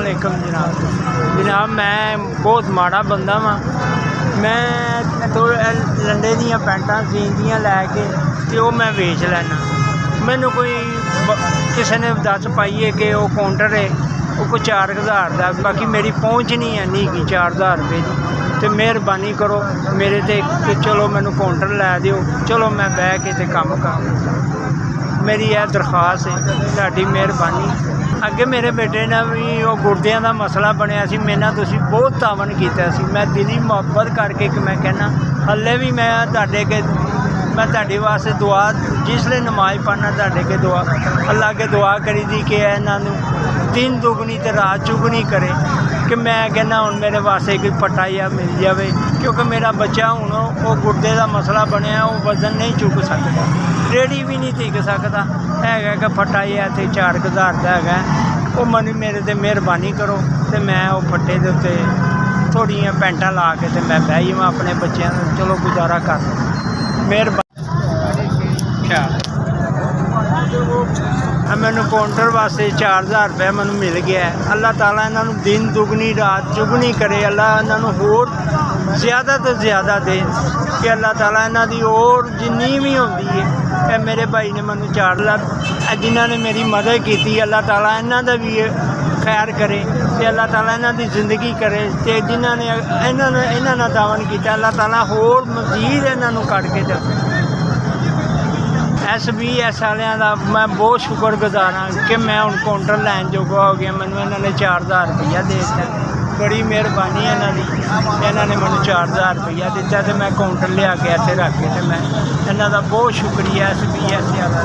वालेकुम जनाब। जनाब मैं बहुत माड़ा बंदा वा। मैं तो लंडे दियाँ पैंटा सींदियाँ लैके तो वो मैं वेच लैना। मैनू कोई किसी ने दस पाई है कि वो काउंटर है वो कोई 4000 का, बाकी मेरी पहुँच नहीं है नहीं कि 4000 रुपये की। तो मेहरबानी करो मेरे ते कि चलो मैनू काउंटर लै दिओ, चलो मैं बह के ते कम कर। मेरी यह दरख्वास्त है, तुहाडी मेहरबानी। अगे मेरे बेटे ने भी वो गुर्दियां का मसला बनया सी, मेरे नाल तुसीं बहुत तावन किया सी। मैं दिली मुहब्बत करके कि मैं कहना हले भी मैं तुहाडे के मैं तुहाडे वास्ते दुआ जिसले नमाज पढ़ना तुहाडे के दुआ अल्लाह के दुआ करी दी कि इन्हों दिन दुगनी तो रात चुगनी करे कि मैं कहना हुण मेरे वास्ते कोई पट्टा या मिल जाए, क्योंकि मेरा बच्चा हुण वो गुर्दे का मसला बनया, वो वजन नहीं चुक सकता, रेड़ी भी नहीं टिक सकता है कि फट्टा या इतने 4000 का है। वो मन मेरे ते मेहरबानी करो तो मैं वो फट्टे के उत्ते थोड़ियाँ पैंटा ला के तो मैं बह जावां अपने बच्चों को, चलो गुजारा कर मेहरबानी। मैनू काउंटर वास्ते 4000 रुपया मैनू मिल गया है। अल्लाह ताला इन्हों दिन दुगनी रात चुगनी करे, अल्लाह इन्हों होर ज़्यादा तो ज़्यादा दे कि अल्लाह ताला इन्हों की और जिन्नी भी होंदी है। मेरे भाई ने मैनू 4 लाख जिन्हों ने मेरी मदद की, अल्लाह ताला इन्हों का भी खैर करे तो अल्लाह ताला इन्हों की जिंदगी करे। तो जिन्होंने इन्होंने दावन किया अल्लाह ताला होर मजीद इन्हों कट के दे। SBS वालियां दा मैं बहुत शुक्रगुजार हाँ कि मैं हूँ काउंटर लैन जोगा हो गया। मैंने इन्होंने 4000 रुपया दे दिता, बड़ी मेहरबानी इन्होंने मैंने 4000 रुपया दिता तो मैं काउंटर लिया के इत्थे रख के तो मैं इन्हों का बहुत शुक्रिया SBS वाला।